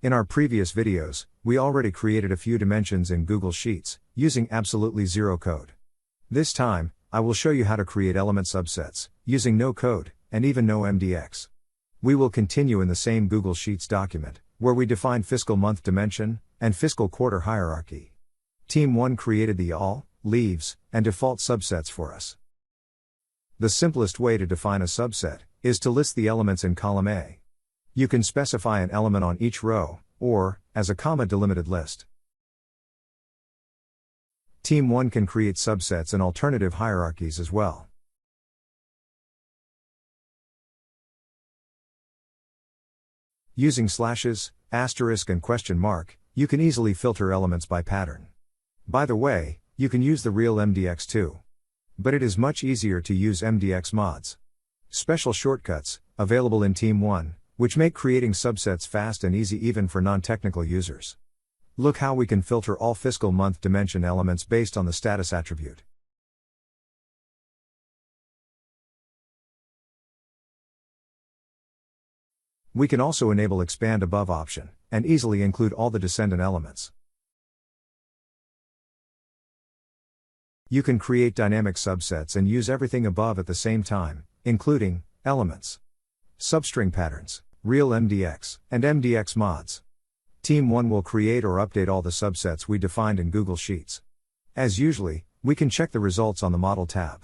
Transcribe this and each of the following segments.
In our previous videos, we already created a few dimensions in Google Sheets, using absolutely zero code. This time, I will show you how to create element subsets, using no code, and even no MDX. We will continue in the same Google Sheets document, where we define fiscal month dimension, and fiscal quarter hierarchy. TeamOne created the all, leaves, and default subsets for us. The simplest way to define a subset is to list the elements in column A. You can specify an element on each row, or, as a comma-delimited list. TeamOne can create subsets and alternative hierarchies as well. Using slashes, asterisk and question mark, you can easily filter elements by pattern. By the way, you can use the real MDX too. But it is much easier to use MDX mods. Special shortcuts, available in TeamOne, which make creating subsets fast and easy even for non-technical users. Look how we can filter all fiscal month dimension elements based on the status attribute. We can also enable Expand Above option, and easily include all the descendant elements. You can create dynamic subsets and use everything above at the same time, including elements, substring patterns, real MDX, and MDX mods. TeamOne will create or update all the subsets we defined in Google Sheets. As usually, we can check the results on the Model tab.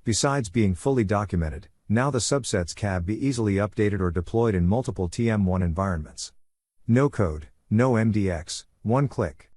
Besides being fully documented, now the subsets can be easily updated or deployed in multiple TM1 environments. No code, no MDX, one click.